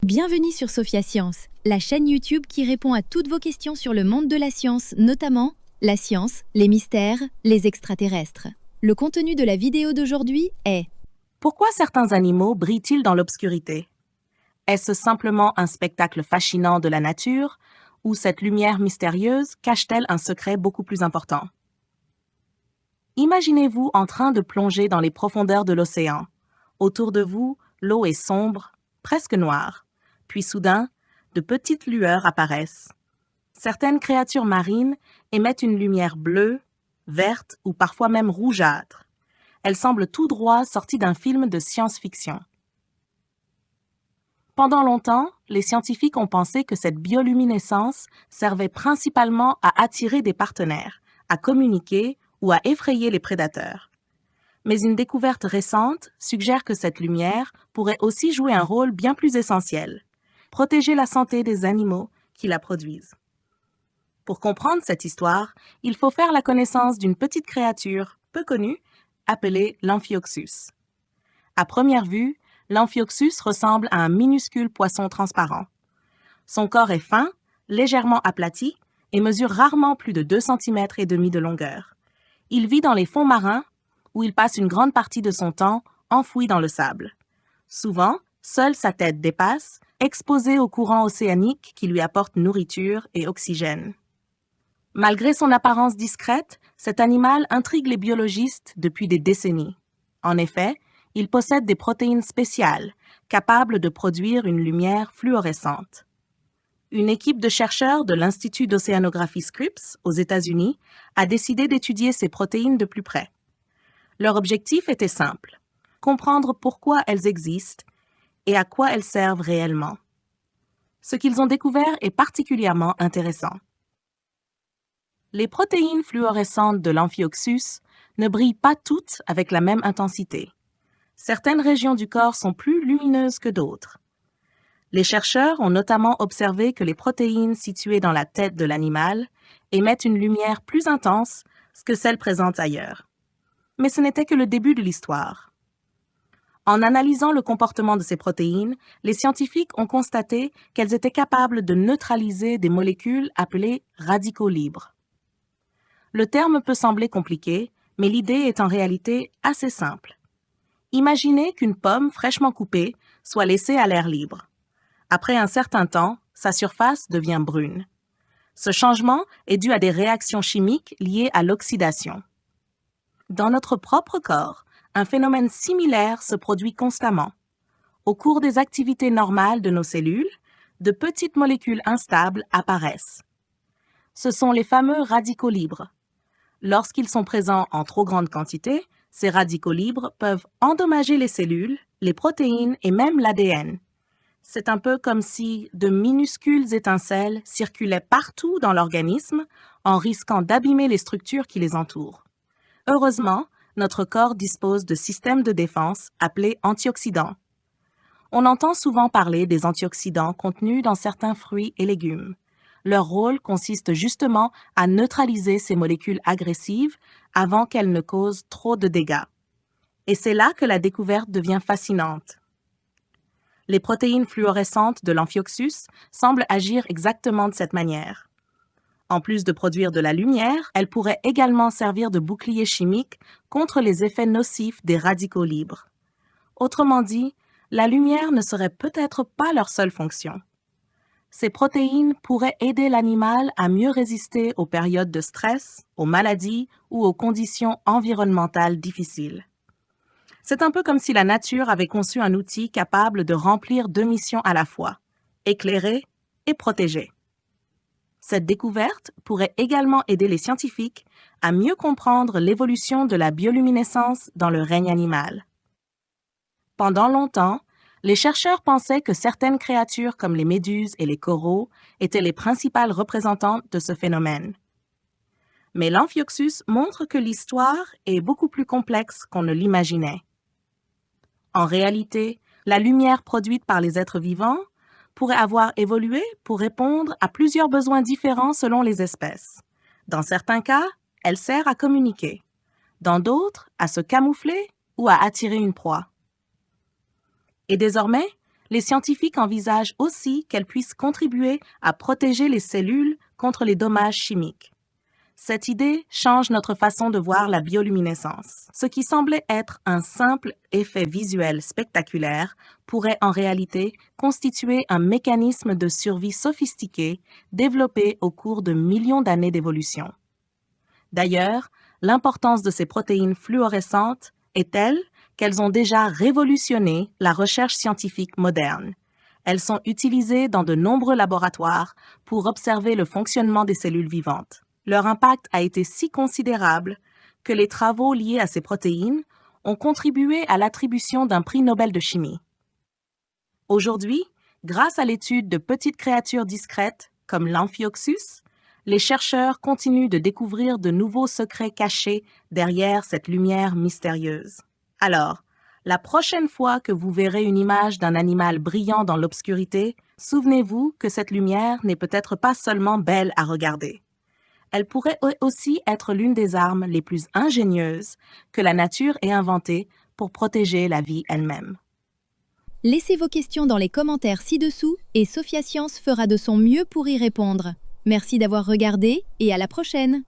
Bienvenue sur Sophia Science, la chaîne YouTube qui répond à toutes vos questions sur le monde de la science, notamment la science, les mystères, les extraterrestres. Le contenu de la vidéo d'aujourd'hui est: pourquoi certains animaux brillent-ils dans l'obscurité? Est-ce simplement un spectacle fascinant de la nature, ou cette lumière mystérieuse cache-t-elle un secret beaucoup plus important? Imaginez-vous en train de plonger dans les profondeurs de l'océan. Autour de vous, l'eau est sombre, presque noire. Puis soudain, de petites lueurs apparaissent. Certaines créatures marines émettent une lumière bleue, verte ou parfois même rougeâtre. Elles semblent tout droit sorties d'un film de science-fiction. Pendant longtemps, les scientifiques ont pensé que cette bioluminescence servait principalement à attirer des partenaires, à communiquer ou à effrayer les prédateurs. Mais une découverte récente suggère que cette lumière pourrait aussi jouer un rôle bien plus essentiel: protéger la santé des animaux qui la produisent. Pour comprendre cette histoire, il faut faire la connaissance d'une petite créature peu connue appelée l'Amphioxus. À première vue, l'Amphioxus ressemble à un minuscule poisson transparent. Son corps est fin, légèrement aplati et mesure rarement plus de 2,5 cm de longueur. Il vit dans les fonds marins où il passe une grande partie de son temps enfoui dans le sable. Souvent, seule sa tête dépasse, exposée aux courants océaniques qui lui apportent nourriture et oxygène. Malgré son apparence discrète, cet animal intrigue les biologistes depuis des décennies. En effet, il possède des protéines spéciales, capables de produire une lumière fluorescente. Une équipe de chercheurs de l'Institut d'océanographie Scripps, aux États-Unis, a décidé d'étudier ces protéines de plus près. Leur objectif était simple: comprendre pourquoi elles existent et à quoi elles servent réellement. Ce qu'ils ont découvert est particulièrement intéressant. Les protéines fluorescentes de l'Amphioxus ne brillent pas toutes avec la même intensité. Certaines régions du corps sont plus lumineuses que d'autres. Les chercheurs ont notamment observé que les protéines situées dans la tête de l'animal émettent une lumière plus intense que celles présentes ailleurs. Mais ce n'était que le début de l'histoire. En analysant le comportement de ces protéines, les scientifiques ont constaté qu'elles étaient capables de neutraliser des molécules appelées radicaux libres. Le terme peut sembler compliqué, mais l'idée est en réalité assez simple. Imaginez qu'une pomme fraîchement coupée soit laissée à l'air libre. Après un certain temps, sa surface devient brune. Ce changement est dû à des réactions chimiques liées à l'oxydation. Dans notre propre corps, un phénomène similaire se produit constamment. Au cours des activités normales de nos cellules, de petites molécules instables apparaissent. Ce sont les fameux radicaux libres. Lorsqu'ils sont présents en trop grande quantité, ces radicaux libres peuvent endommager les cellules, les protéines et même l'ADN. C'est un peu comme si de minuscules étincelles circulaient partout dans l'organisme en risquant d'abîmer les structures qui les entourent. Heureusement, notre corps dispose de systèmes de défense appelés antioxydants. On entend souvent parler des antioxydants contenus dans certains fruits et légumes. Leur rôle consiste justement à neutraliser ces molécules agressives avant qu'elles ne causent trop de dégâts. Et c'est là que la découverte devient fascinante. Les protéines fluorescentes de l'Amphioxus semblent agir exactement de cette manière. En plus de produire de la lumière, elles pourraient également servir de bouclier chimique contre les effets nocifs des radicaux libres. Autrement dit, la lumière ne serait peut-être pas leur seule fonction. Ces protéines pourraient aider l'animal à mieux résister aux périodes de stress, aux maladies ou aux conditions environnementales difficiles. C'est un peu comme si la nature avait conçu un outil capable de remplir 2 missions à la fois: éclairer et protéger. Cette découverte pourrait également aider les scientifiques à mieux comprendre l'évolution de la bioluminescence dans le règne animal. Pendant longtemps, les chercheurs pensaient que certaines créatures comme les méduses et les coraux étaient les principales représentantes de ce phénomène. Mais l'Amphioxus montre que l'histoire est beaucoup plus complexe qu'on ne l'imaginait. En réalité, la lumière produite par les êtres vivants pourrait avoir évolué pour répondre à plusieurs besoins différents selon les espèces. Dans certains cas, elle sert à communiquer. Dans d'autres, à se camoufler ou à attirer une proie. Et désormais, Les scientifiques envisagent aussi qu'elles puissent contribuer à protéger les cellules contre les dommages chimiques. Cette idée change notre façon de voir la bioluminescence. Ce qui semblait être un simple effet visuel spectaculaire pourrait en réalité constituer un mécanisme de survie sophistiqué développé au cours de millions d'années d'évolution. D'ailleurs, l'importance de ces protéines fluorescentes est telle qu'elles ont déjà révolutionné la recherche scientifique moderne. Elles sont utilisées dans de nombreux laboratoires pour observer le fonctionnement des cellules vivantes. Leur impact a été si considérable que les travaux liés à ces protéines ont contribué à l'attribution d'un prix Nobel de chimie. Aujourd'hui, grâce à l'étude de petites créatures discrètes comme l'Amphioxus, les chercheurs continuent de découvrir de nouveaux secrets cachés derrière cette lumière mystérieuse. Alors, la prochaine fois que vous verrez une image d'un animal brillant dans l'obscurité, souvenez-vous que cette lumière n'est peut-être pas seulement belle à regarder. Elle pourrait aussi être l'une des armes les plus ingénieuses que la nature ait inventées pour protéger la vie elle-même. Laissez vos questions dans les commentaires ci-dessous et Sophia Science fera de son mieux pour y répondre. Merci d'avoir regardé et à la prochaine!